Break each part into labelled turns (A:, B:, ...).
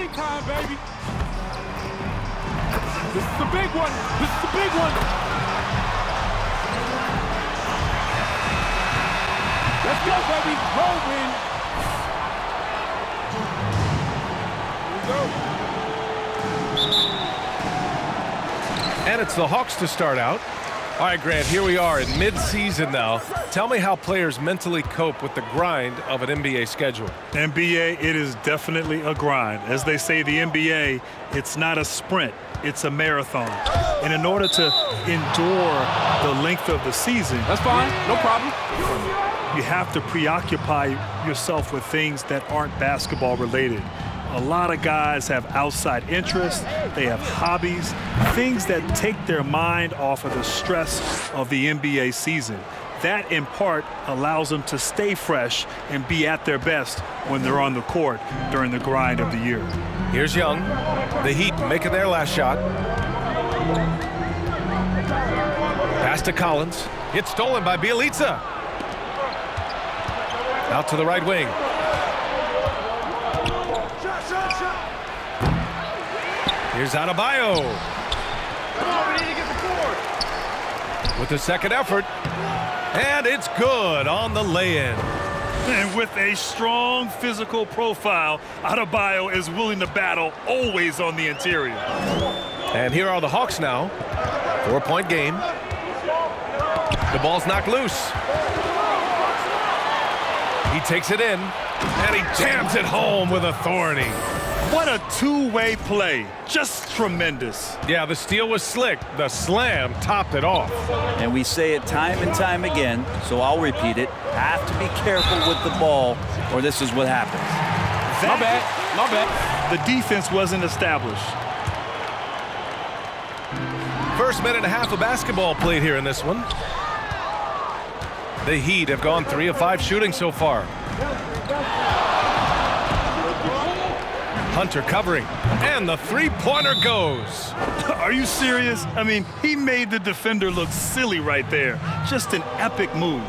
A: big time, baby. This is the big one. This is the big one. Let's go, baby. Rhymin.
B: And it's the Hawks to start out. All right, Grant, here we are in mid-season now. Tell me how players mentally cope with the grind of an NBA schedule.
C: NBA, it is definitely a grind. As they say, the NBA, it's not a sprint, it's a marathon. And in order to endure the length of the season,
A: That's fine, no problem.
C: you have to preoccupy yourself with things that aren't basketball related. A lot of guys have outside interests, they have hobbies, things that take their mind off of the stress of the NBA season. That, in part, allows them to stay fresh and be at their best when they're on the court during the grind of the year.
B: Here's Young. The Heat making their last shot. Pass to Collins. It's stolen by Bjelica. Out to the right wing. Here's Adebayo.
A: Come on, we need to get the board.
B: With the second effort. And it's good on the lay-in.
C: And with a strong physical profile, Adebayo is willing to battle always on the interior.
B: And here are the Hawks now. 4-point game. The ball's knocked loose. He takes it in, and he jams it home with authority.
C: What a two-way play. Just tremendous.
B: Yeah, the steal was slick. The slam topped it off.
D: And we say it time and time again, so I'll repeat it. Have to be careful with the ball, or this is what happens.
A: My bad, my bad.
C: The defense wasn't established.
B: First minute and a half of basketball played here in this one. The Heat have gone 3 of 5 shooting so far. Hunter covering, and the three-pointer goes.
C: Are you serious? I mean, he made the defender look silly right there. Just an epic move.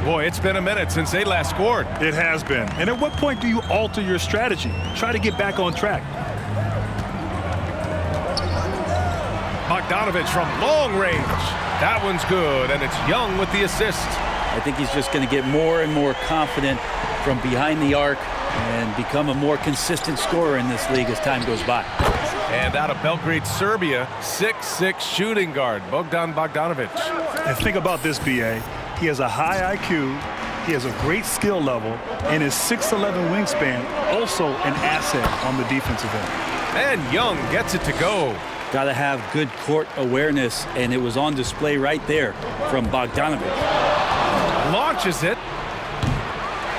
B: Boy, it's been a minute since they last scored.
C: It has been. And at what point do you alter your strategy? Try to get back on track.
B: Bogdanovich from long range. That one's good, and it's Young with the assist.
D: I think he's just going to get more and more confident from behind the arc and become a more consistent scorer in this league as time goes by.
B: And out of Belgrade, Serbia, 6'6" shooting guard, Bogdan Bogdanovich.
C: And think about this, B.A. He has a high IQ, he has a great skill level, and his 6'11" wingspan also an asset on the defensive end.
B: And Young gets it to go.
D: Got to have good court awareness, and it was on display right there from Bogdanovich.
B: Launches it.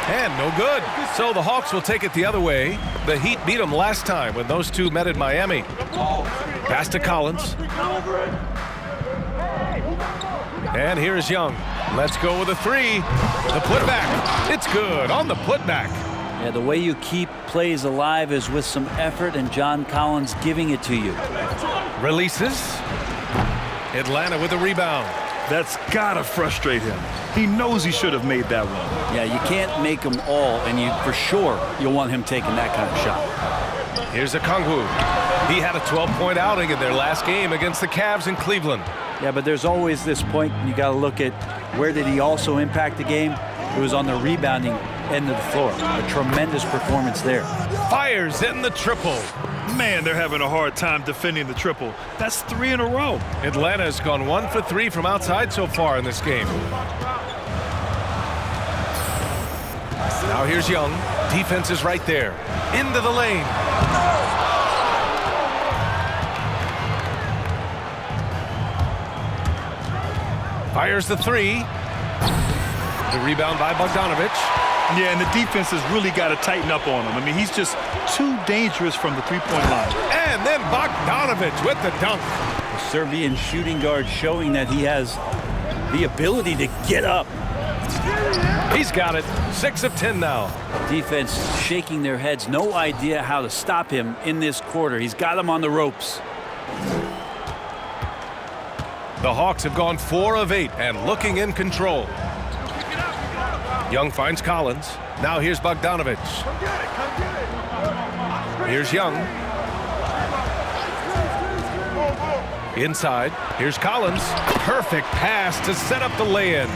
B: And no good. So the Hawks will take it the other way. The Heat beat them last time when those two met in Miami. Pass to Collins. And here's Young. Let's go with a three. The putback. It's good on the putback.
D: Yeah, the way you keep plays alive is with some effort, and John Collins giving it to you.
B: Releases. Atlanta with a rebound.
C: That's gotta frustrate him. He knows he should have made that one.
D: Yeah, you can't make them all, and for sure you'll want him taking that kind of shot.
B: Here's a Okongwu. He had a 12-point outing in their last game against the Cavs in Cleveland.
D: Yeah, but there's always this point you got to look at where did he also impact the game. It was on the rebounding end of the floor. A tremendous performance there.
B: Fires in the triple.
C: Man, they're having a hard time defending the triple. That's 3 in a row.
B: Atlanta has gone 1 for 3 from outside so far in this game. Now here's Young. Defense is right there. Into the lane. Fires the three. The rebound by Bogdanovich.
C: Yeah, and the defense has really got to tighten up on him. I mean, he's just too dangerous from the three-point line.
B: And then Bogdanovich with the dunk.
D: The Serbian shooting guard showing that he has the ability to get up
B: He's got it. 6 of 10 now.
D: Defense shaking their heads. No idea how to stop him in this quarter. He's got him on the ropes.
B: The Hawks have gone 4 of 8 and looking in control. Young finds Collins. Now here's Bogdanovich. Here's Young. Inside. Here's Collins. Perfect pass to set up the lay-in.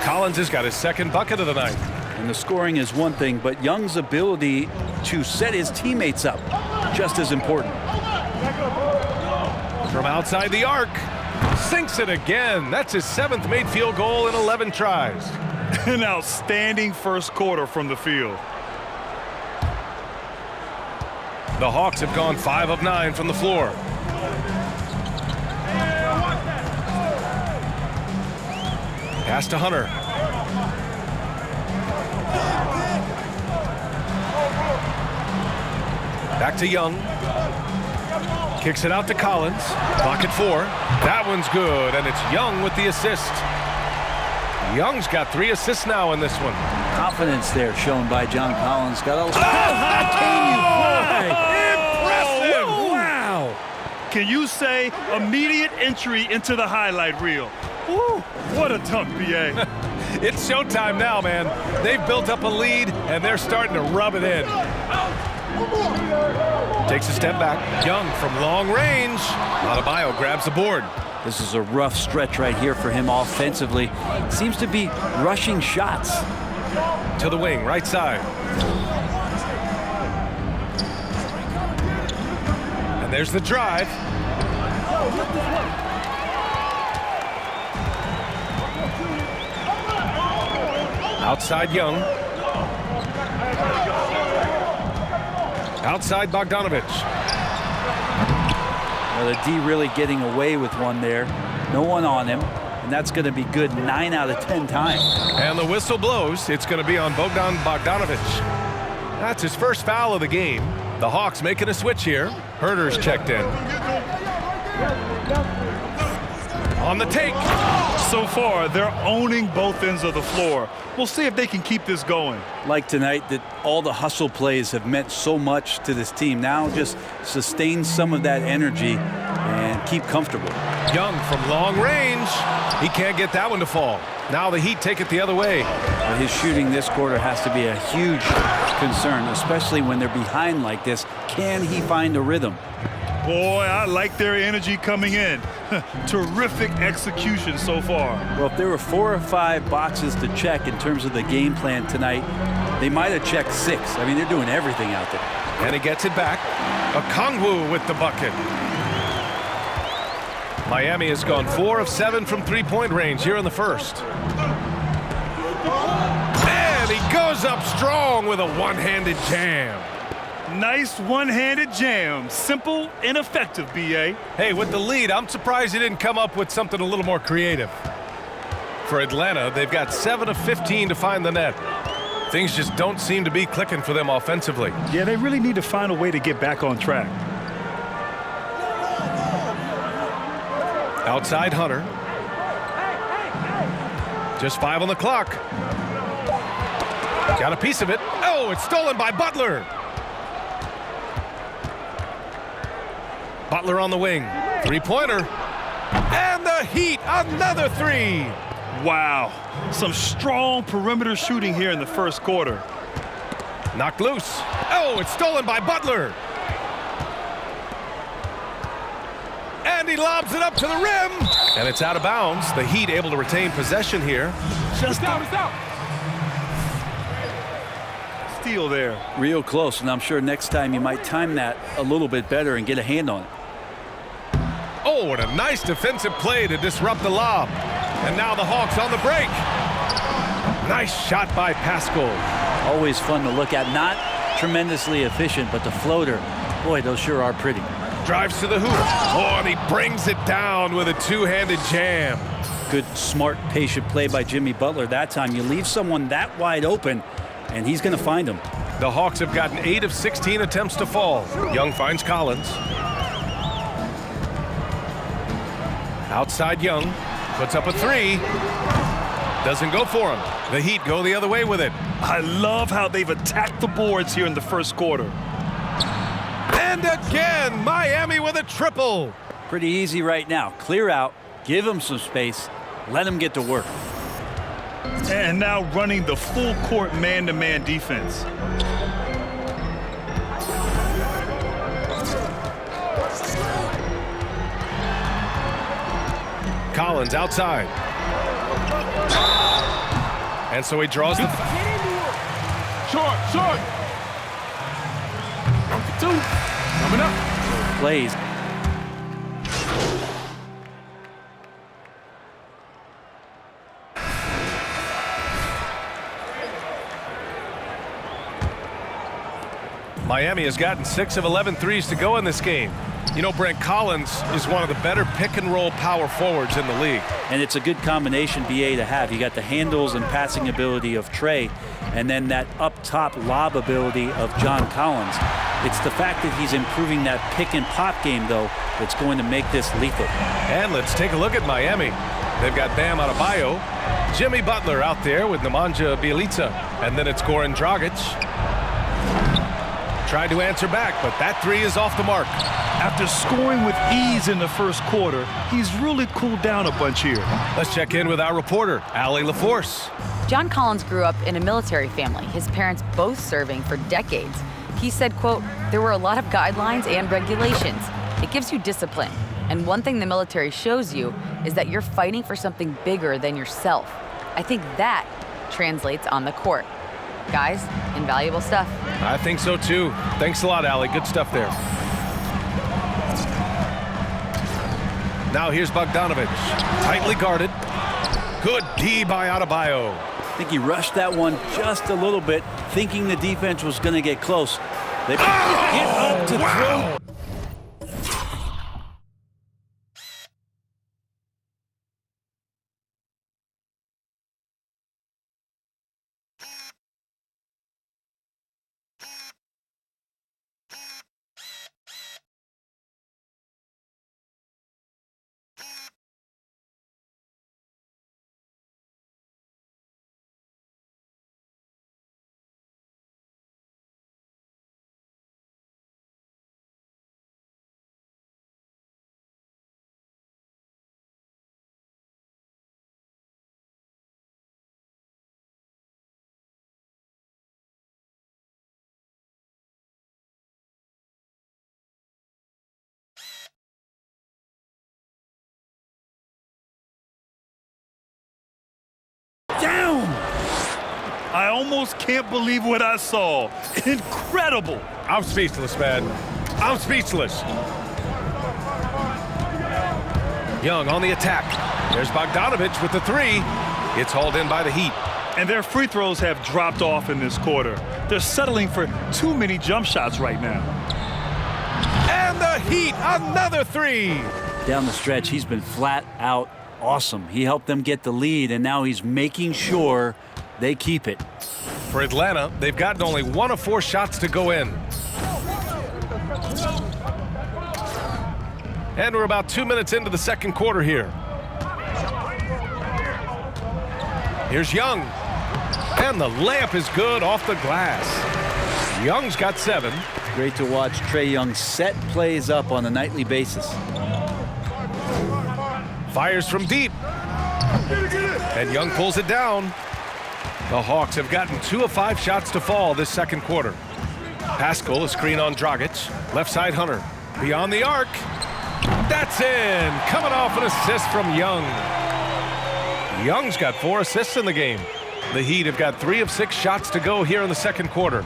B: Collins has got his second bucket of the night.
D: And the scoring is one thing, but Young's ability to set his teammates up, just as important.
B: From outside the arc. Sinks it again. That's his 7th made field goal in 11 tries.
C: An outstanding first quarter from the field.
B: The Hawks have gone 5 of 9 from the floor. Pass to Hunter. Back to Young. Kicks it out to Collins. Pocket 4. That one's good, and it's Young with the assist. Young's got 3 assists now in this one.
D: Confidence there shown by John Collins. Got a...
B: Impressive!
C: Wow! Can you say immediate entry into the highlight reel? Woo, what a dunk, B.A.
B: It's showtime now, man. They've built up a lead, and they're starting to rub it in. Takes a step back. Young from long range. Adebayo grabs the board.
D: This is a rough stretch right here for him offensively. Seems to be rushing shots.
B: To the wing, right side. And there's the drive. Outside Young. Outside Bogdanovich.
D: Well, the D really getting away with one there. No one on him. And that's going to be good 9 out of 10 times.
B: And the whistle blows. It's going to be on Bogdanovich. That's his first foul of the game. The Hawks making a switch here. Herter's checked in. On the take.
C: So far, they're owning both ends of the floor. We'll see if they can keep this going.
D: Like tonight, that all the hustle plays have meant so much to this team. Now just sustain some of that energy and keep comfortable.
B: Young from long range. He can't get that one to fall. Now the Heat take it the other way.
D: But his shooting this quarter has to be a huge concern, especially when they're behind like this. Can he find a rhythm?
C: Boy, I like their energy coming in. Terrific execution so far.
D: Well, if there were 4 or 5 boxes to check in terms of the game plan tonight, they might have checked 6. I mean, they're doing everything out there.
B: And he gets it back. Okongwu with the bucket. Miami has gone 4 of 7 from three-point range here in the first. And he goes up strong with a one-handed jam.
C: Nice one-handed jam. Simple and effective, B.A.
B: Hey, with the lead, I'm surprised he didn't come up with something a little more creative. For Atlanta, they've got 7 of 15 to find the net. Things just don't seem to be clicking for them offensively.
C: Yeah, they really need to find a way to get back on track.
B: Outside Hunter. Just 5 on the clock. Got a piece of it. Oh, it's stolen by Butler. Butler on the wing. Three-pointer. And the Heat, another 3.
C: Wow. Some strong perimeter shooting here in the first quarter.
B: Knocked loose. Oh, it's stolen by Butler. And he lobs it up to the rim. And it's out of bounds. The Heat able to retain possession here.
C: Just out. Steal there.
D: Real close, and I'm sure next time you might time that a little bit better and get a hand on it.
B: Oh, what a nice defensive play to disrupt the lob. And now the Hawks on the break. Nice shot by Pascal.
D: Always fun to look at. Not tremendously efficient, but the floater, boy, those sure are pretty.
B: Drives to the hoop. Oh, and he brings it down with a two-handed jam.
D: Good, smart, patient play by Jimmy Butler that time. You leave someone that wide open, and he's going to find them.
B: The Hawks have gotten 8 of 16 attempts to fall. Young finds Collins. Outside Young. Puts up a 3. Doesn't go for him. The Heat go the other way with it.
C: I love how they've attacked the boards here in the first quarter.
B: And again, Miami with a triple.
D: Pretty easy right now. Clear out, give them some space, let them get to work.
C: And now running the full court man-to-man defense.
B: Collins outside. And so he draws the...
A: Short. Number 2. Coming up.
D: Plays.
B: Miami has gotten 6 of 11 threes to go in this game. You know, Brent, Collins is one of the better pick-and-roll power forwards in the league.
D: And it's a good combination, BA, to have. You got the handles and passing ability of Trey, and then that up-top lob ability of John Collins. It's the fact that he's improving that pick-and-pop game, though, that's going to make this lethal.
B: And let's take a look at Miami. They've got Bam Adebayo, Jimmy Butler out there with Nemanja Bjelica, and then it's Goran Dragic. Tried to answer back, but that three is off the mark.
C: After scoring with ease in the first quarter, he's really cooled down a bunch here.
B: Let's check in with our reporter, Allie LaForce.
E: John Collins grew up in a military family, his parents both serving for decades. He said, quote, "There were a lot of guidelines and regulations. It gives you discipline. And one thing the military shows you is that you're fighting for something bigger than yourself. I think that translates on the court." Guys, invaluable stuff.
B: I think so too. Thanks a lot, Allie. Good stuff there. Now here's Bogdanovic. Tightly guarded. Good D by Adebayo.
D: I think he rushed that one just a little bit, thinking the defense was going to get close. They get up to throw.
C: Down! I almost can't believe what I saw. Incredible!
B: I'm speechless, man. I'm speechless. Young on the attack. There's Bogdanovic with the three. It's hauled in by the Heat.
C: And their free throws have dropped off in this quarter. They're settling for too many jump shots right now.
B: And the Heat, another three.
D: Down the stretch, he's been flat out awesome. He helped them get the lead, and now he's making sure they keep it.
B: For Atlanta, they've gotten only 1 of 4 shots to go in. And we're about 2 minutes into the second quarter here. Here's Young. And the layup is good off the glass. Young's got 7.
D: Great to watch Trae Young set plays up on a nightly basis.
B: Fires from deep. And Young pulls it down. The Hawks have gotten 2 of 5 shots to fall this second quarter. Pascal, a screen on Dragic. Left side Hunter. Beyond the arc. That's in. Coming off an assist from Young. Young's got 4 assists in the game. The Heat have got 3 of 6 shots to go here in the second quarter.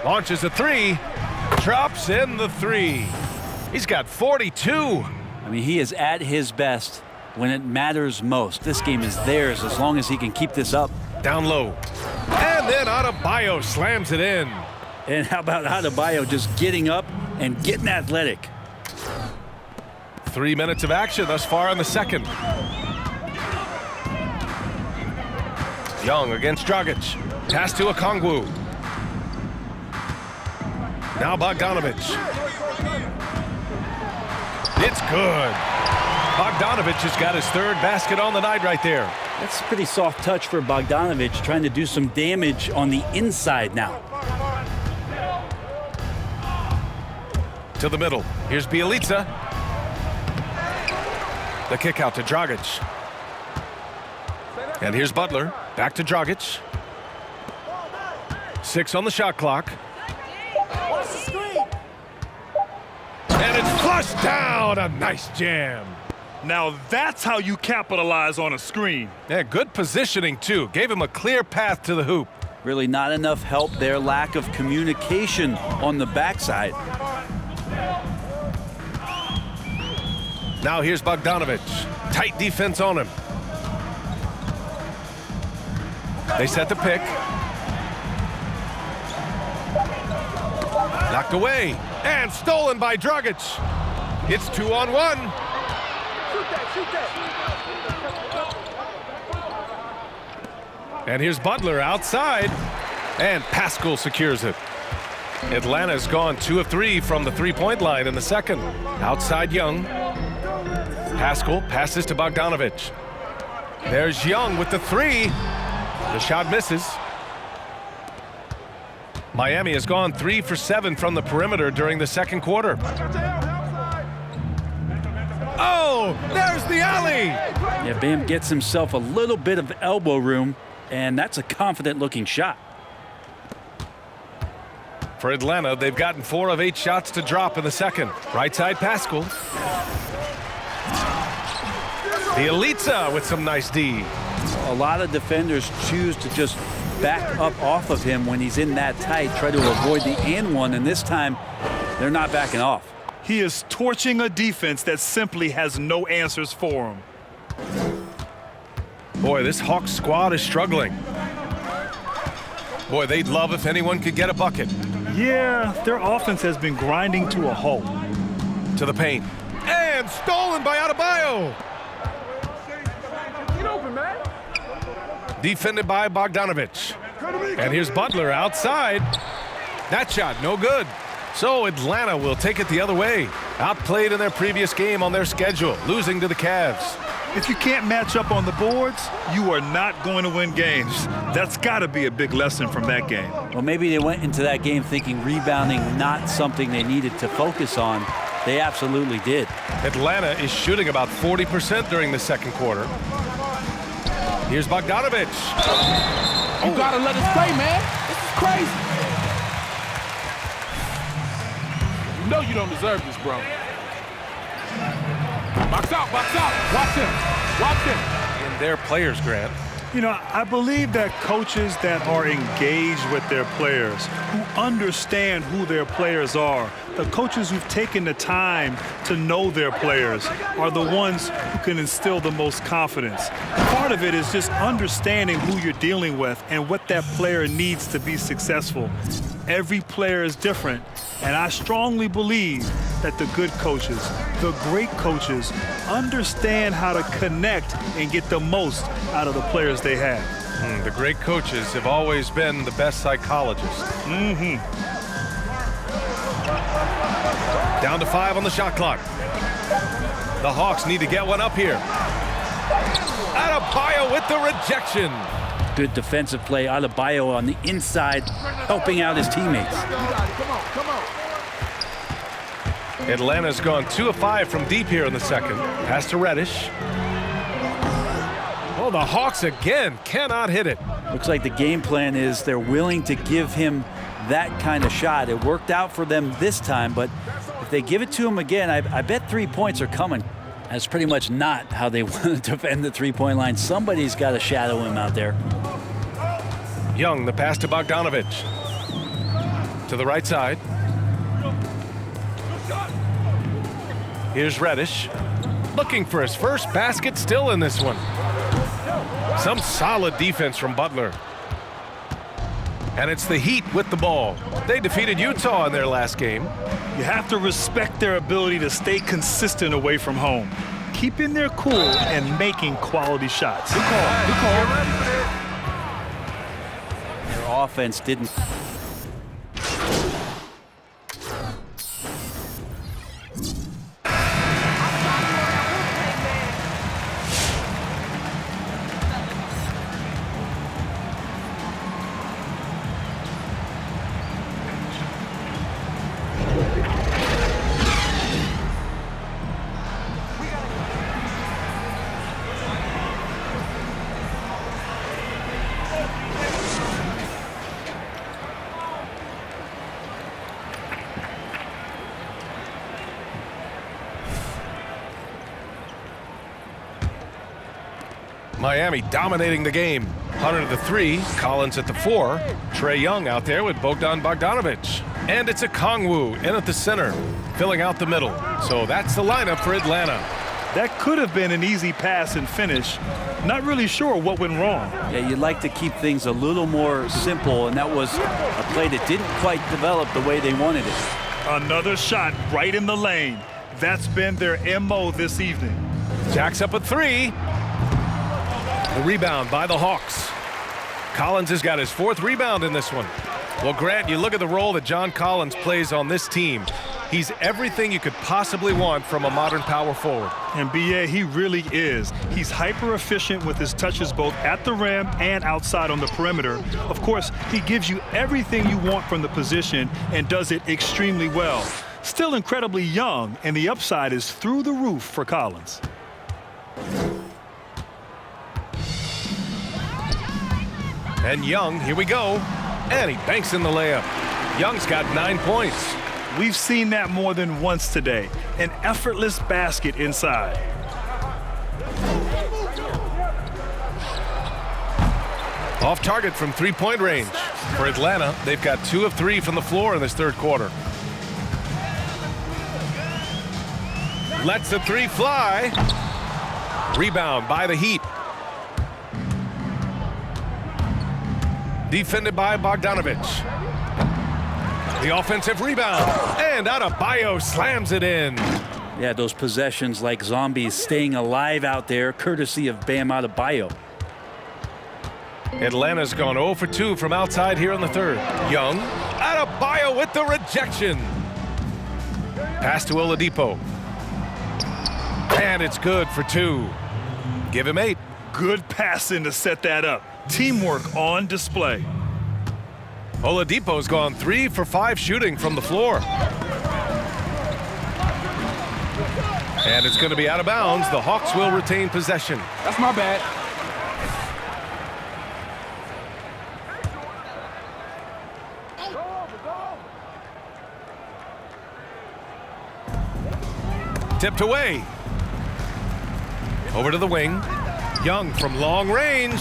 B: Launches a 3. Drops in the 3. He's got 42.
D: I mean, he is at his best when it matters most. This game is theirs as long as he can keep this up.
B: Down low. And then Adebayo slams it in.
D: And how about Adebayo just getting up and getting athletic?
B: 3 minutes of action thus far in the second. Young against Dragic. Pass to Okongwu. Now Bogdanovic. It's good. Bogdanovic has got his 3rd basket on the night right there.
D: That's a pretty soft touch for Bogdanovich, trying to do some damage on the inside now.
B: To the middle. Here's Bielitsa. The kick out to Dragic. And here's Butler. Back to Dragic. 6 on the shot clock. And it's flushed down. A nice jam.
C: Now that's how you capitalize on a screen.
B: Yeah, good positioning, too. Gave him a clear path to the hoop.
D: Really not enough help there. Lack of communication on the backside.
B: Now here's Bogdanovich. Tight defense on him. They set the pick. Knocked away. And stolen by Dragic. It's 2-on-1. And here's Butler outside. And Pascal secures it. Atlanta's gone 2 of 3 from the three-point line in the second. Outside Young. Pascal passes to Bogdanovich. There's Young with the 3. The shot misses. Miami has gone 3 for 7 from the perimeter during the second quarter. Oh, there's the alley.
D: Yeah, Bam gets himself a little bit of elbow room, and that's a confident-looking shot.
B: For Atlanta, they've gotten 4 of 8 shots to drop in the second. Right side Pascal. Bielitsa with some nice D.
D: A lot of defenders choose to just back up off of him when he's in that tight, try to avoid the and one, and this time they're not backing off.
C: He is torching a defense that simply has no answers for him.
B: Boy, this Hawks squad is struggling. Boy, they'd love if anyone could get a bucket.
C: Yeah, their offense has been grinding to a halt.
B: To the paint. And stolen by Adebayo. Defended by Bogdanovich. And here's Butler outside. That shot, no good. So Atlanta will take it the other way. Outplayed in their previous game on their schedule, losing to the Cavs.
C: If you can't match up on the boards, you are not going to win games. That's got to be a big lesson from that game.
D: Well, maybe they went into that game thinking rebounding not something they needed to focus on. They absolutely did.
B: Atlanta is shooting about 40% during the second quarter. Here's Bogdanovich.
A: You gotta let us play, man. This is crazy. You know you don't deserve this, bro. Box out, box out. Watch him. Watch him.
B: In their players, Grant.
C: You know, I believe that coaches that are engaged with their players, who understand who their players are, the coaches who've taken the time to know their players are the ones who can instill the most confidence. Part of it is just understanding who you're dealing with and what that player needs to be successful. Every player is different, and I strongly believe that the good coaches, the great coaches, understand how to connect and get the most out of the players they have.
B: The great coaches have always been the best psychologists. Down to 5 on the shot clock. The Hawks need to get one up here. Adebayo with the rejection.
D: Good defensive play. Adebayo on the inside, helping out his teammates.
A: Come on.
B: Atlanta's gone 2 of 5 from deep here in the second. Pass to Reddish. Oh, the Hawks again cannot hit it.
D: Looks like the game plan is they're willing to give him that kind of shot. It worked out for them this time, but if they give it to him again, I bet 3 points are coming. That's pretty much not how they want to defend the three-point line. Somebody's got to shadow him out there.
B: Young, the pass to Bogdanovich. To the right side. Here's Reddish. Looking for his first basket, still in this one. Some solid defense from Butler. And it's the Heat with the ball. They defeated Utah in their last game.
C: You have to respect their ability to stay consistent away from home, keeping their cool and making quality shots.
A: Good call.
D: Their offense didn't.
B: Miami dominating the game. Hunter at the 3, Collins at the 4, Trae Young out there with Bogdan Bogdanovic. And it's a Kongwu in at the center, filling out the middle. So that's the lineup for Atlanta.
C: That could have been an easy pass and finish. Not really sure what went wrong.
D: Yeah, you'd like to keep things a little more simple, and that was a play that didn't quite develop the way they wanted it.
C: Another shot right in the lane. That's been their MO this evening.
B: Jacks up a 3. The rebound by the Hawks. Collins has got his 4th rebound in this one. Well, Grant, you look at the role that John Collins plays on this team. He's everything you could possibly want from a modern power forward.
C: And B.A., he really is. He's hyper efficient with his touches both at the rim and outside on the perimeter. Of course, he gives you everything you want from the position and does it extremely well. Still incredibly young, and the upside is through the roof for Collins.
B: And Young, here we go. And he banks in the layup. Young's got 9 points.
C: We've seen that more than once today. An effortless basket inside.
B: Off target from 3-point range. For Atlanta, they've got 2 of 3 from the floor in this third quarter. Lets the 3 fly. Rebound by the Heat. Defended by Bogdanovic. The offensive rebound. And Adebayo slams it in.
D: Yeah, those possessions like zombies staying alive out there, courtesy of Bam Adebayo.
B: Atlanta's gone 0 for 2 from outside here in the third. Young. Adebayo with the rejection. Pass to Oladipo. And it's good for 2. Give him 8.
C: Good passing to set that up. Teamwork on display.
B: Oladipo's gone 3 for 5 shooting from the floor. And it's going to be out of bounds. The Hawks will retain possession.
A: That's my bad.
B: Tipped away. Over to the wing. Young from long range.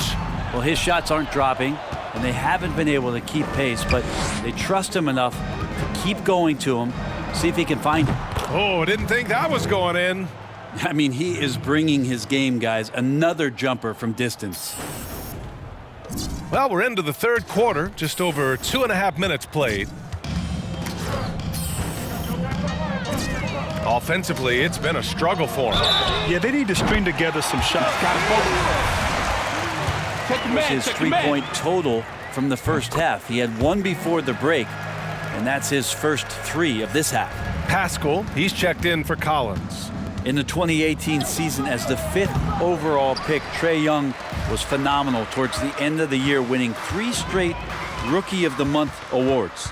D: Well, his shots aren't dropping, and they haven't been able to keep pace, but they trust him enough to keep going to him, see if he can find it.
B: Oh, didn't think that was going in.
D: I mean, he is bringing his game, guys. Another jumper from distance.
B: Well, we're into the third quarter, just over 2.5 minutes played. Offensively, it's been a struggle for him.
C: Yeah, they need to string together some shots.
D: It's his 3-point total from the first half. He had 1 before the break, and that's his first 3 of this half.
B: Pascal, he's checked in for Collins.
D: In the 2018 season, as the 5th overall pick, Trae Young was phenomenal towards the end of the year, winning 3 straight Rookie of the Month awards.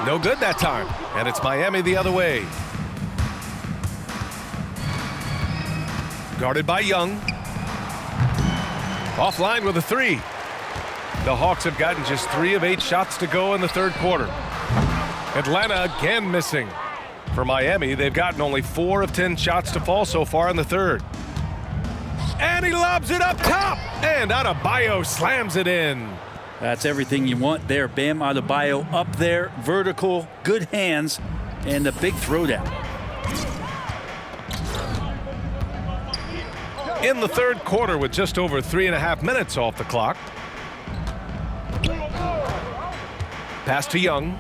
B: No good that time, and it's Miami the other way. Guarded by Young. Offline with a 3. The Hawks have gotten just 3 of 8 shots to go in the third quarter. Atlanta again missing. For Miami, they've gotten only 4 of 10 shots to fall so far in the third. And he lobs it up top, and Adebayo slams it in.
D: That's everything you want there. Bam Adebayo up there, vertical, good hands, and a big throwdown.
B: In the third quarter with just over 3.5 minutes off the clock. Pass to Young.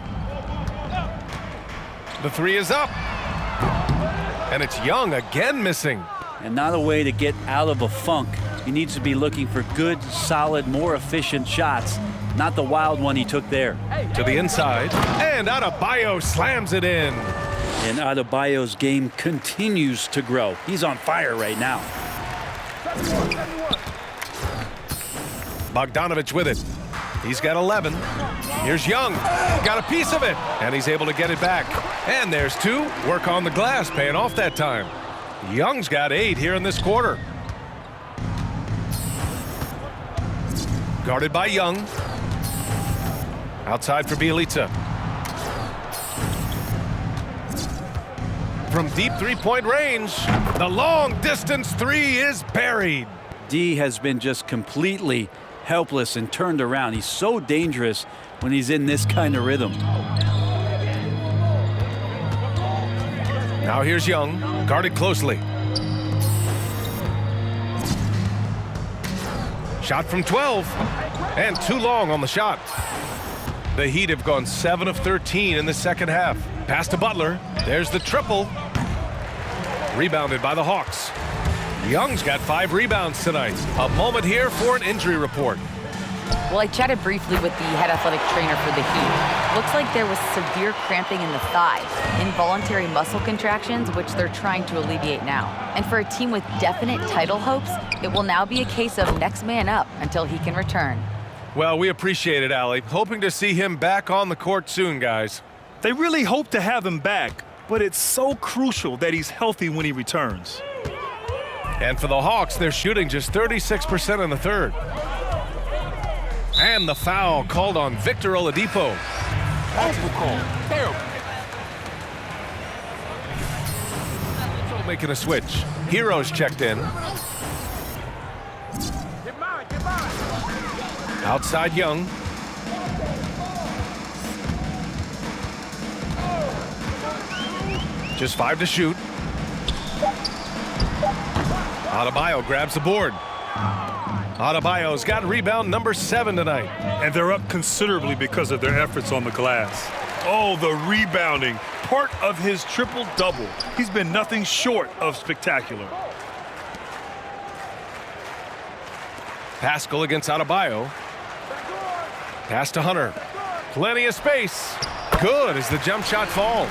B: The 3 is up. And it's Young again missing.
D: And not a way to get out of a funk. He needs to be looking for good, solid, more efficient shots. Not the wild one he took there.
B: To the inside. And Adebayo slams it in.
D: And Adebayo's game continues to grow. He's on fire right now.
B: Bogdanovic with it. He's got 11. Here's Young. Got a piece of it. And he's able to get it back. And there's 2. Work on the glass, paying off that time. Young's got 8 here in this quarter. Guarded by Young. Outside for Bielitsa. from deep three-point range. The long-distance three is buried.
D: D has been just completely helpless and turned around. He's so dangerous when he's in this kind of rhythm.
B: Now here's Young, guarded closely. Shot from 12, and too long on the shot. The Heat have gone 7 of 13 in the second half. Pass to Butler. There's the triple. Rebounded by the Hawks. Young's got 5 rebounds tonight. A moment here for an injury report.
E: Well, I chatted briefly with the head athletic trainer for the Heat. Looks like there was severe cramping in the thigh, involuntary muscle contractions, which they're trying to alleviate now. And for a team with definite title hopes, it will now be a case of next man up until he can return.
B: Well, we appreciate it, Allie. Hoping to see him back on the court soon, guys.
C: They really hope to have him back, but it's so crucial that he's healthy when he returns.
B: And for the Hawks, they're shooting just 36% in the third. And the foul called on Victor Oladipo.
A: Awful call. Terrible.
B: So making a switch. Heroes checked in. Outside Young. Just 5 to shoot. Adebayo grabs the board. Adebayo's got rebound number 7 tonight.
C: And they're up considerably because of their efforts on the glass. Oh, the rebounding, part of his triple-double. He's been nothing short of spectacular.
B: Pascal against Adebayo. Pass to Hunter. Plenty of space. Good as the jump shot falls.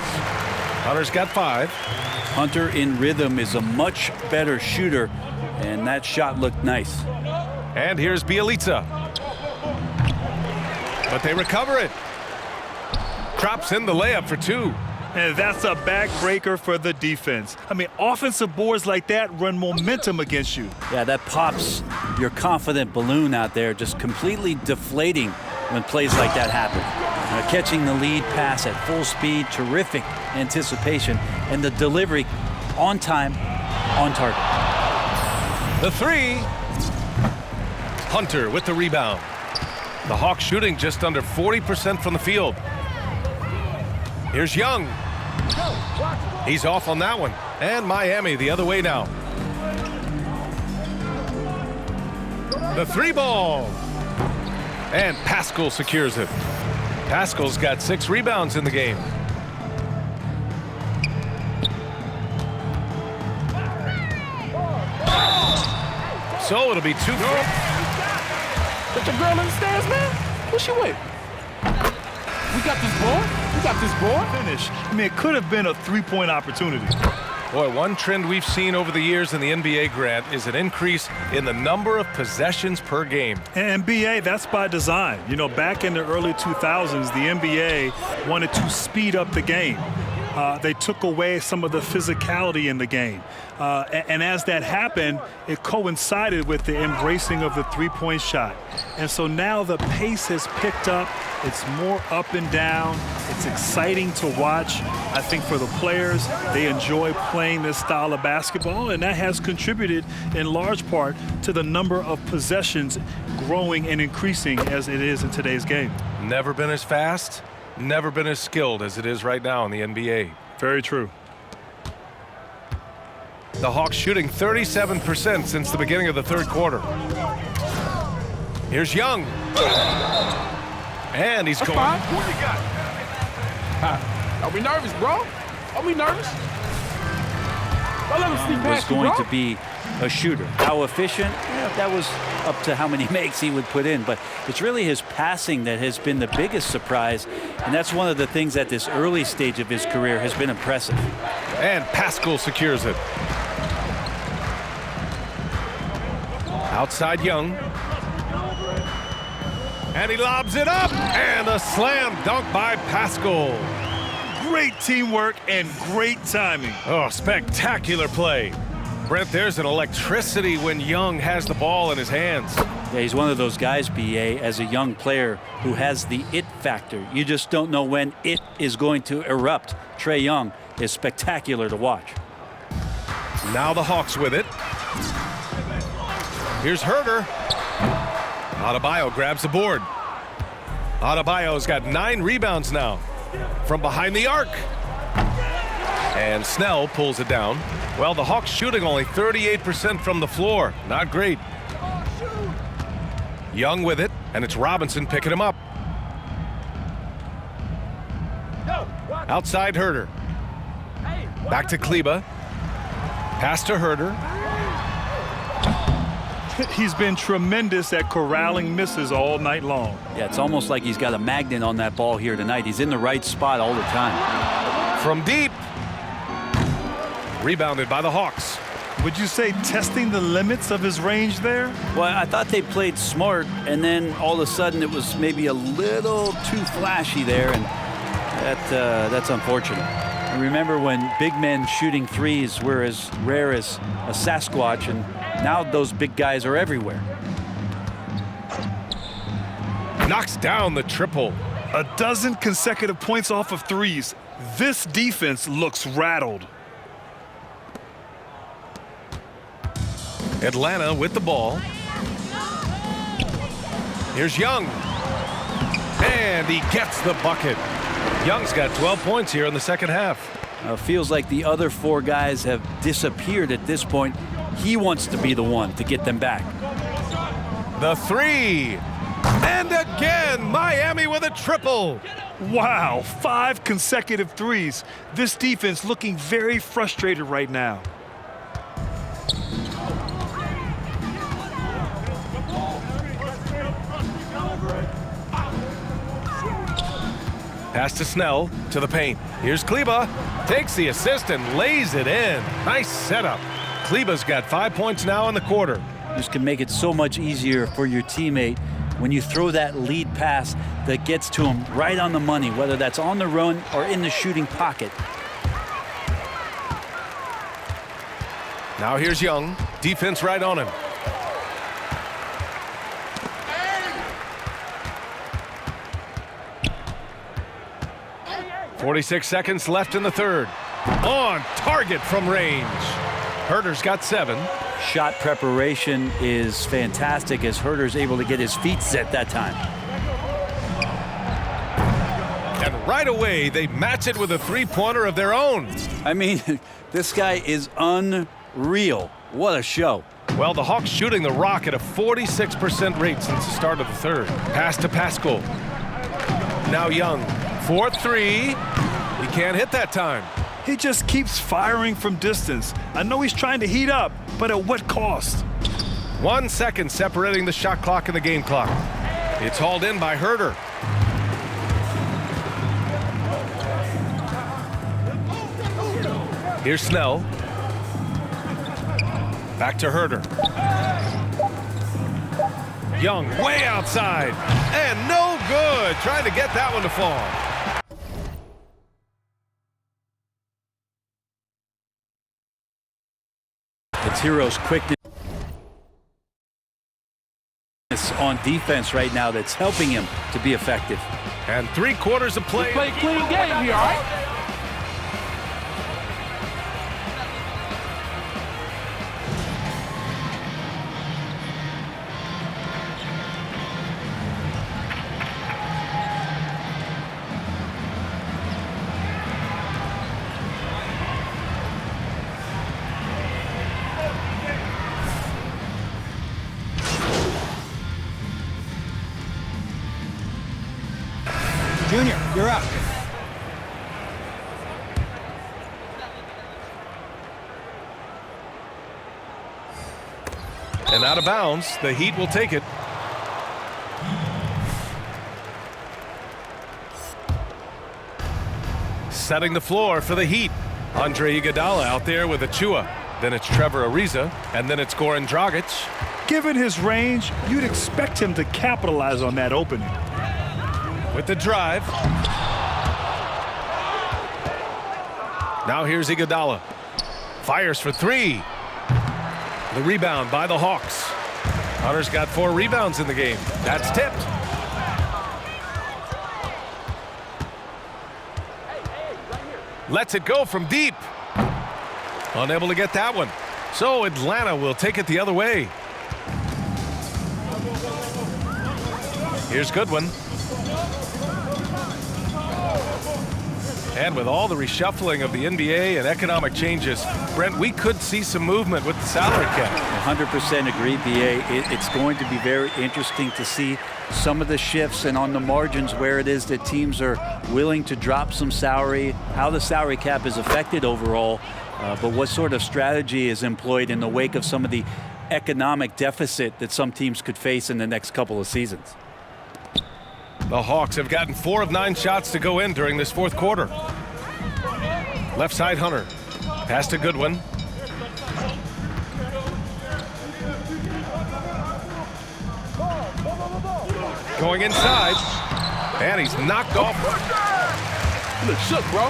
B: Hunter's got 5.
D: Hunter in rhythm is a much better shooter, and that shot looked nice.
B: And here's Bielitsa. But they recover it. Drops in the layup for 2.
C: And that's a backbreaker for the defense. I mean, offensive boards like that run momentum against you.
D: Yeah, that pops your confident balloon out there, just completely deflating when plays like that happen. Catching the lead pass at full speed, terrific anticipation, and the delivery on time, on target.
B: The 3. Hunter with the rebound. The Hawks shooting just under 40% from the field. Here's Young. He's off on that one. And Miami the other way now. The 3 ball. And Pascal secures it. Pascal's got 6 rebounds in the game. So it'll be 2.
A: Put your girl in the stands, man. Who she with? We got this board. We got this board.
C: Finish. I mean, it could have been a 3-point opportunity.
B: Boy, one trend we've seen over the years in the NBA, Grant, is an increase in the number of possessions per game.
C: And NBA, that's by design. You know, back in the early 2000s, the NBA wanted to speed up the game. They took away some of the physicality in the game. And as that happened, it coincided with the embracing of the 3-point shot. And so now the pace has picked up. It's more up and down. It's exciting to watch. I think for the players, they enjoy playing this style of basketball, and that has contributed in large part to the number of possessions growing and increasing as it is in today's game.
B: Never been as fast, never been as skilled as it is right now in the NBA.
C: Very true.
B: The Hawks shooting 37% since the beginning of the third quarter. Here's Young. And he's going.
A: Fine. What you got? Are we nervous, bro? Are we nervous? Don't let him sneak
D: Was
A: past you,
D: going
A: bro.
D: to be a shooter. How efficient? Yeah, that was up to how many makes he would put in. But it's really his passing that has been the biggest surprise. And that's one of the things at this early stage of his career has been impressive.
B: And Pascal secures it. Outside Young. And he lobs it up. And a slam dunk by Pascal.
C: Great teamwork and great timing.
B: Oh, spectacular play. Brent, there's an electricity when Young has the ball in his hands.
D: Yeah, he's one of those guys, BA, as a young player who has the it factor. You just don't know when it is going to erupt. Trae Young is spectacular to watch.
B: Now the Hawks with it. Here's Herder. Adebayo grabs the board. Adebayo's got 9 rebounds now from behind the arc. And Snell pulls it down. Well, the Hawks shooting only 38% from the floor. Not great. Young with it, and it's Robinson picking him up. Outside Herder. Back to Kleba. Pass to Herder.
C: He's been tremendous at corralling misses all night long.
D: Yeah, it's almost like he's got a magnet on that ball here tonight. He's in the right spot all the time.
B: From deep. Rebounded by the Hawks.
C: Would you say testing the limits of his range there?
D: Well, I thought they played smart, and then all of a sudden it was maybe a little too flashy there, and that's unfortunate. I remember when big men shooting threes were as rare as a Sasquatch, and now those big guys are everywhere.
B: Knocks down the triple.
C: A dozen consecutive points off of threes. This defense looks rattled.
B: Atlanta with the ball. Here's Young. And he gets the bucket. Young's got 12 points here in the second half.
D: Feels like the other 4 guys have disappeared at this point. He wants to be the one to get them back.
B: The 3. And again, Miami with a triple.
C: Wow, 5 consecutive threes. This defense looking very frustrated right now.
B: Pass to Snell, to the paint. Here's Kleba. Takes the assist and lays it in. Nice setup. Kleba's got 5 points now in the quarter.
D: This can make it so much easier for your teammate when you throw that lead pass that gets to him right on the money, whether that's on the run or in the shooting pocket.
B: Now here's Young. Defense right on him. .46 seconds left in the third. On target from range. Herder's got 7.
D: Shot preparation is fantastic as Herder's able to get his feet set that time.
B: And right away, they match it with a 3-pointer of their own.
D: I mean, this guy is unreal. What a show.
B: Well, the Hawks shooting the rock at a 46% rate since the start of the third. Pass to Pascal. Now Young. 4-3. He can't hit that time.
C: He just keeps firing from distance. I know he's trying to heat up, but at what cost?
B: 1 second separating the shot clock and the game clock. It's hauled in by Herder. Here's Snell. Back to Herder. Young way outside. And no good. Trying to get that one to fall.
D: It's Hero's quickness on defense right now that's helping him to be effective.
B: And 3/4 of play.
A: Play clean game here, all right?
F: Junior, you're up.
B: And out of bounds, the Heat will take it. Setting the floor for the Heat. Andre Iguodala out there with Achua. Then it's Trevor Ariza, and then it's Goran Dragic.
C: Given his range, you'd expect him to capitalize on that opening.
B: With the drive. Now here's Iguodala. Fires for 3. The rebound by the Hawks. Hunter's got 4 rebounds in the game. That's tipped. Lets it go from deep. Unable to get that one. So Atlanta will take it the other way. Here's Goodwin. And with all the reshuffling of the NBA and economic changes, Brent, we could see some movement with the salary cap.
D: 100% agree, BA. It's going to be very interesting to see some of the shifts and on the margins where it is that teams are willing to drop some salary, how the salary cap is affected overall, but what sort of strategy is employed in the wake of some of the economic deficit that some teams could face in the next couple of seasons.
B: The Hawks have gotten 4 of 9 shots to go in during this fourth quarter. Left side, Hunter. Pass to Goodwin. Going inside. And he's knocked off.
A: You look shook, bro.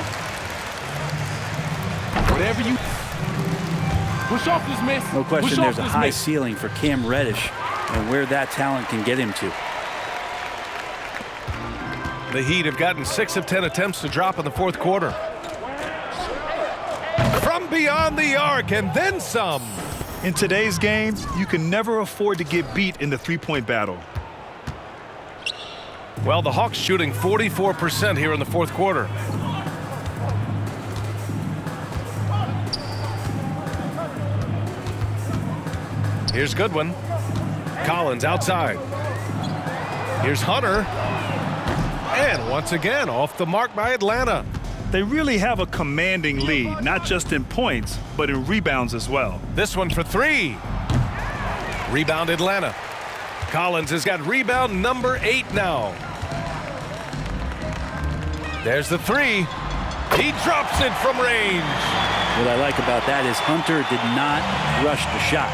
A: Whatever you... Push off this miss.
D: No question,
A: Push
D: there's
A: off
D: a
A: this
D: high
A: miss.
D: ceiling for Cam Reddish and where that talent can get him to.
B: The Heat have gotten 6 of 10 attempts to drop in the fourth quarter. From beyond the arc and then some.
C: In today's game, you can never afford to get beat in the three-point battle.
B: Well, the Hawks shooting 44% here in the fourth quarter. Here's Goodwin. Collins outside. Here's Hunter. And once again, off the mark by Atlanta.
C: They really have a commanding lead, not just in points, but in rebounds as well.
B: This one for 3. Rebound Atlanta. Collins has got rebound number 8 now. There's the 3. He drops it from range.
D: What I like about that is Hunter did not rush the shot.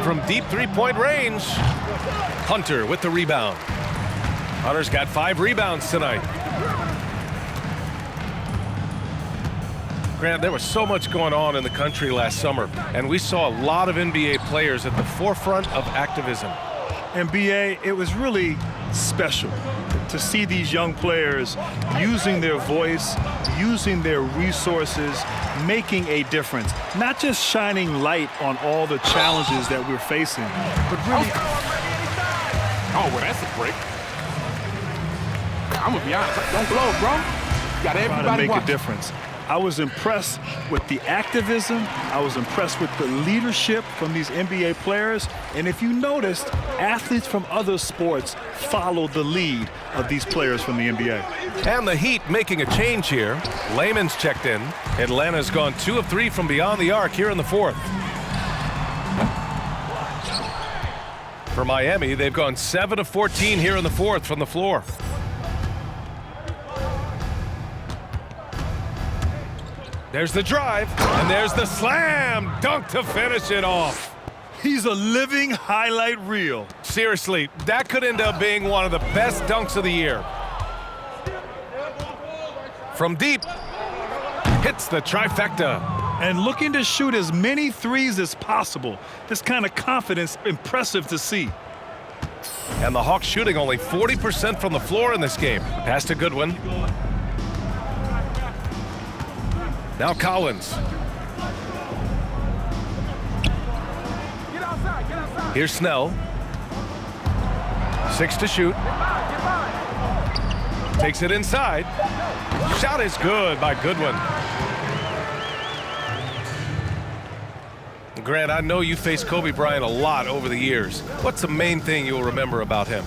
B: From deep three-point range, Hunter with the rebound. Hunter's got 5 rebounds tonight. Grant, there was so much going on in the country last summer, and we saw a lot of NBA players at the forefront of activism.
C: And BA, it was really special to see these young players using their voice, using their resources, making a difference. Not just shining light on all the challenges that we're facing, but really...
A: Oh, well, that's a break. I'm going to be honest. Don't blow, bro. You got
C: trying to
A: everybody
C: make
A: watching.
C: a difference. I was impressed with the activism. I was impressed with the leadership from these NBA players. And if you noticed, athletes from other sports follow the lead of these players from the NBA.
B: And the Heat making a change here. Layman's checked in. Atlanta's gone 2 of 3 from beyond the arc here in the fourth. For Miami, they've gone 7 of 14 here in the fourth from the floor. There's the drive, and there's the slam dunk to finish it off.
C: He's a living highlight reel.
B: Seriously, that could end up being one of the best dunks of the year. From deep, hits the trifecta.
C: And looking to shoot as many threes as possible. This kind of confidence, impressive to see.
B: And the Hawks shooting only 40% from the floor in this game. Pass to Goodwin. Now Collins. Here's Snell. 6 to shoot. Takes it inside. Shot is good by Goodwin. Grant, I know you faced Kobe Bryant a lot over the years. What's the main thing you'll remember about him?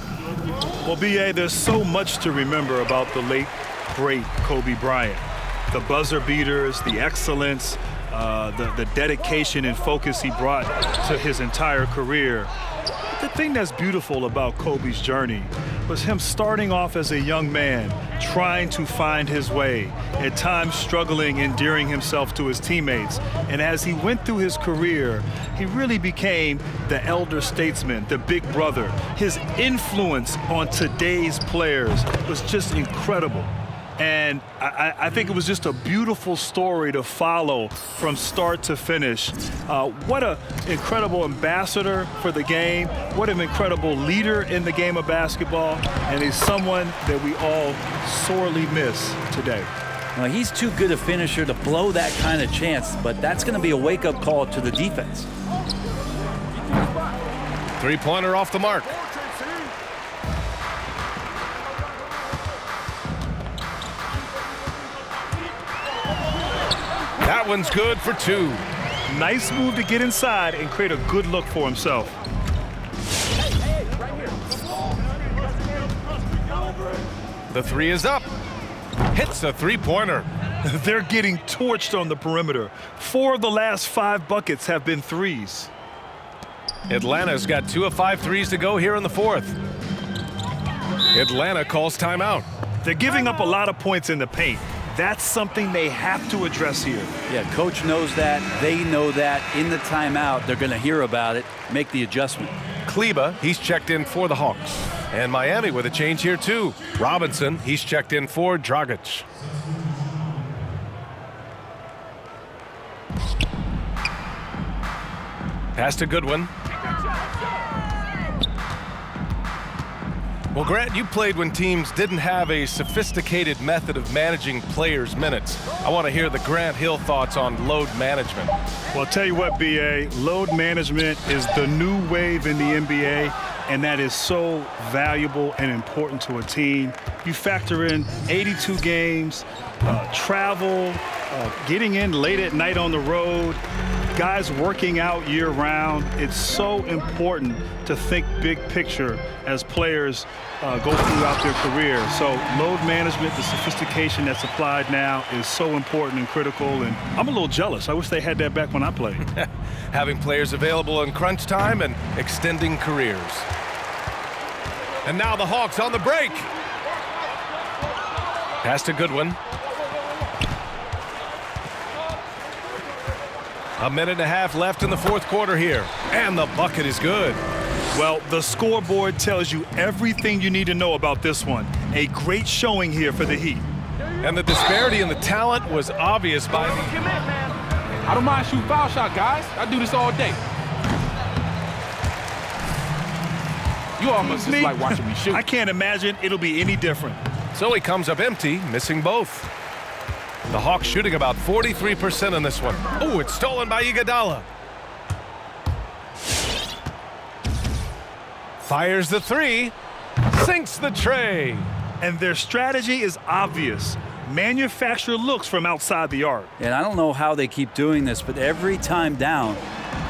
C: Well, BA, there's so much to remember about the late, great Kobe Bryant. The buzzer beaters, the excellence, the dedication and focus he brought to his entire career. The thing that's beautiful about Kobe's journey was him starting off as a young man, trying to find his way, at times struggling, endearing himself to his teammates. And as he went through his career, he really became the elder statesman, the big brother. His influence on today's players was just incredible. And I think it was just a beautiful story to follow from start to finish. What an incredible ambassador for the game. What an incredible leader in the game of basketball. And he's someone that we all sorely miss today.
D: Well, he's too good a finisher to blow that kind of chance, but that's going to be a wake-up call to the defense.
B: Three-pointer off the mark. That one's good for two.
C: Nice move to get inside and create a good look for himself.
B: The three is up. Hits a three-pointer.
C: They're getting torched on the perimeter. 4 of the last 5 buckets have been threes.
B: Atlanta's got 2 of 5 threes to go here in the fourth. Atlanta calls timeout.
C: They're giving up a lot of points in the paint. That's something they have to address here.
D: Yeah, coach knows that. They know that. In the timeout, they're going to hear about it, make the adjustment.
B: Kleba, he's checked in for the Hawks. And Miami with a change here too. Robinson, he's checked in for Dragic. Pass to Goodwin. Well, Grant, you played when teams didn't have a sophisticated method of managing players' minutes. I want to hear the Grant Hill thoughts on load management.
C: Well, I'll tell you what, B.A., load management is the new wave in the NBA, and that is so valuable and important to a team. You factor in 82 games, travel, getting in late at night on the road, guys working out year-round. It's so important to think big picture as players go throughout their career. So load management, the sophistication that's applied now is so important and critical, and I'm a little jealous. I wish they had that back when I played.
B: Having players available in crunch time and extending careers. And now the Hawks on the break. Pass to Goodwin. A minute and a half left in the fourth quarter here. And the bucket is good.
C: Well, the scoreboard tells you everything you need to know about this one. A great showing here for the Heat.
B: And the disparity in the talent was obvious by the...
A: I don't mind shooting foul shot, guys. I do this all day. You all must just like watching me shoot.
C: I can't imagine it'll be any different.
B: So he comes up empty, missing both. The Hawks shooting about 43% in this one. Oh, it's stolen by Iguodala. Fires the three, sinks the tray.
C: And their strategy is obvious. Manufacture looks from outside the arc.
D: And I don't know how they keep doing this, but every time down,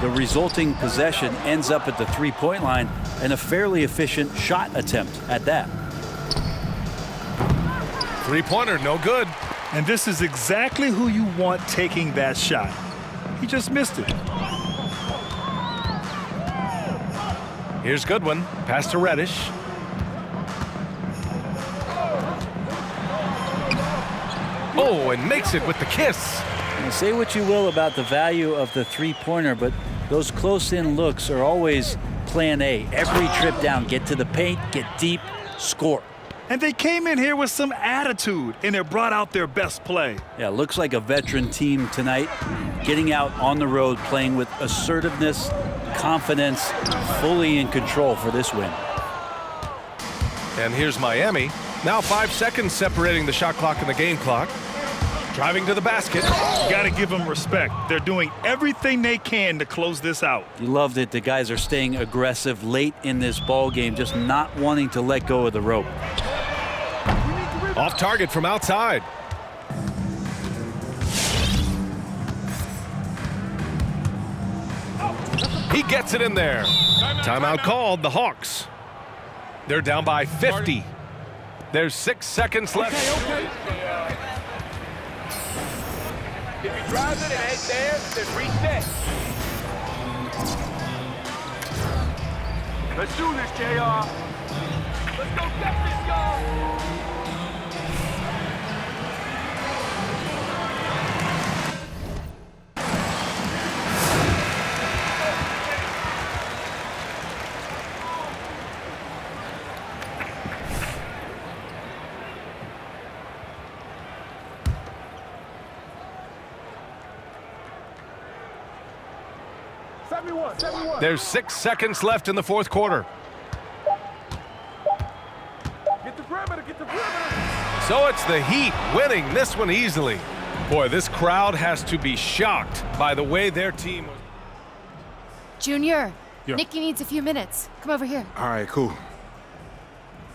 D: the resulting possession ends up at the three-point line and a fairly efficient shot attempt at that.
B: Three-pointer, no good.
C: And this is exactly who you want taking that shot. He just missed it.
B: Here's Goodwin. Pass to Reddish. Oh, and makes it with the kiss.
D: Now, say what you will about the value of the three-pointer, but those close-in looks are always plan A. Every trip down, get to the paint, get deep, score.
C: And they came in here with some attitude, and they brought out their best play.
D: Yeah, looks like a veteran team tonight, getting out on the road, playing with assertiveness, confidence, fully in control for this win.
B: And here's Miami. Now 5 seconds separating the shot clock and the game clock. Driving to the basket.
C: You got to give them respect. They're doing everything they can to close this out.
D: You loved it. The guys are staying aggressive late in this ball game, just not wanting to let go of the rope.
B: Off target from outside. He gets it in there. Timeout called. The Hawks. They're down by 50. There's 6 seconds left.
A: Okay. If he drives it and ain't there, then reset. Let's do this, JR. Let's go get this, y'all.
B: There's 6 seconds left in the fourth quarter. So it's the Heat winning this one easily. Boy, this crowd has to be shocked by the way their team was.
F: Junior,
G: Yeah.
F: Nikki needs a few minutes. Come over here.
G: All right, cool.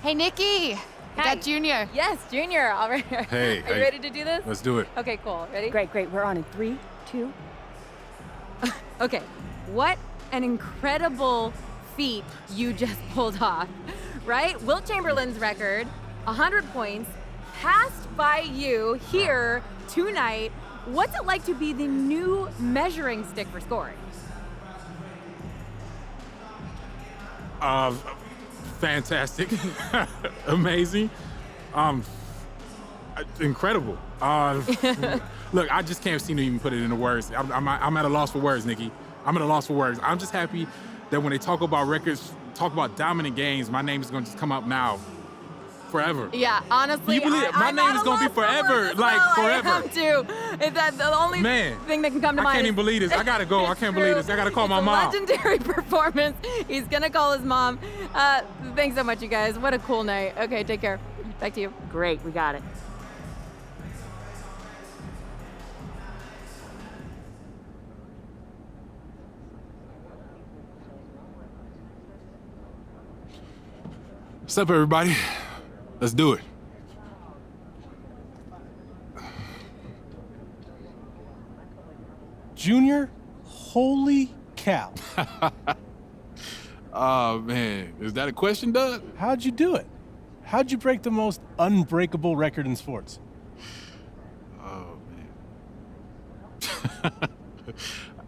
F: Hey, Nikki. I got Junior.
H: Yes, Junior. All right.
G: Hey,
H: Are you ready to do this?
G: Let's do it.
H: Okay, cool. Ready?
I: Great. We're on in 3, 2.
H: Okay. What an incredible feat you just pulled off, right? Wilt Chamberlain's record, 100 points, passed by you here tonight. What's it like to be the new measuring stick for scoring?
G: Fantastic. Amazing. Incredible. Look, I just can't seem to even put it into words. I'm at a loss for words, Nikki. I'm at a loss for words. I'm just happy that when they talk about records, talk about dominant games, my name is going to just come up now forever.
H: Yeah, honestly,
G: Can you believe it? My
H: I'm
G: name
H: at
G: is
H: a
G: gonna be
H: loss for
G: forever,
H: words as
G: like,
H: well.
G: forever.
H: I am too. That's the only
G: Man,
H: thing that can come to
G: I
H: mind.
G: can't even believe this. I gotta go. I can't believe this. I gotta call my
H: It's a
G: mom.
H: legendary performance. He's gonna call his mom. Thanks so much, you guys. What a cool night. Okay, take care. Back to you.
I: Great, we got it.
G: What's up, everybody? Let's do it.
J: Junior, holy cow.
G: Oh, man. Is that a question, Doug?
J: How'd you do it? How'd you break the most unbreakable record in sports?
G: Oh, man.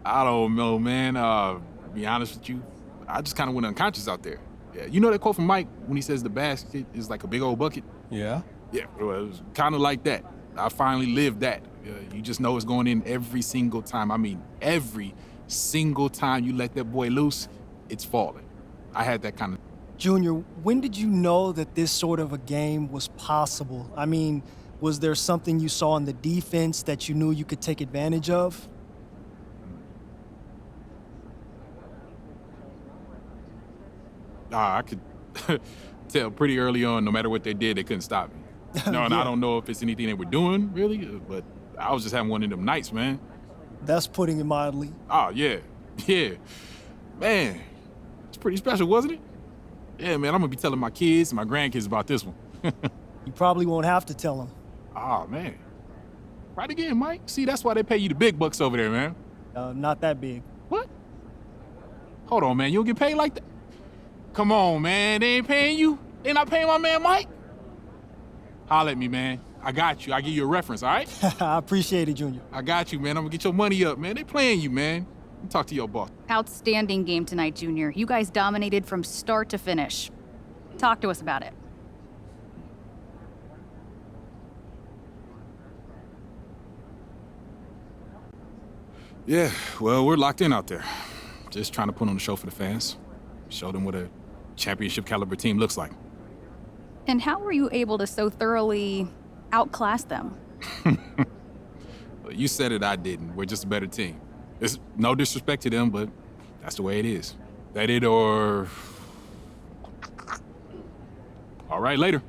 G: I don't know, man. To be honest with you, I just kind of went unconscious out there. Yeah, you know that quote from Mike when he says the basket is like a big old bucket?
J: Yeah?
G: Yeah, well, it was kind of like that. I finally lived that. You just know it's going in every single time. I mean, every single time you let that boy loose, it's falling. I had that kind of...
K: Junior, when did you know that this sort of a game was possible? I mean, was there something you saw in the defense that you knew you could take advantage of?
G: I could tell pretty early on, no matter what they did, they couldn't stop me. No, and
K: Yeah.
G: I don't know if it's anything they were doing, really, but I was just having one of them nights, man.
K: That's putting it mildly.
G: Oh, yeah. Yeah. Man, it's pretty special, wasn't it? Yeah, man, I'm gonna be telling my kids and my grandkids about this one.
K: You probably won't have to tell them.
G: Oh, man. Right again, Mike. See, that's why they pay you the big bucks over there, man.
K: Not that big.
G: What? Hold on, man. You don't get paid like that? Come on, man. They ain't paying you? They not paying my man Mike? Holler at me, man. I got you. I'll give you a reference, all right?
K: I appreciate it, Junior.
G: I got you, man. I'm gonna get your money up, man. They playing you, man. Talk to your boss.
I: Outstanding game tonight, Junior. You guys dominated from start to finish. Talk to us about it.
G: Yeah, well, we're locked in out there. Just trying to put on a show for the fans. Show them what a championship caliber team looks like.
I: And how were you able to so thoroughly outclass them?
G: Well, you said it, I didn't. We're just a better team. It's no disrespect to them, but that's the way it is. That it or... All right, later.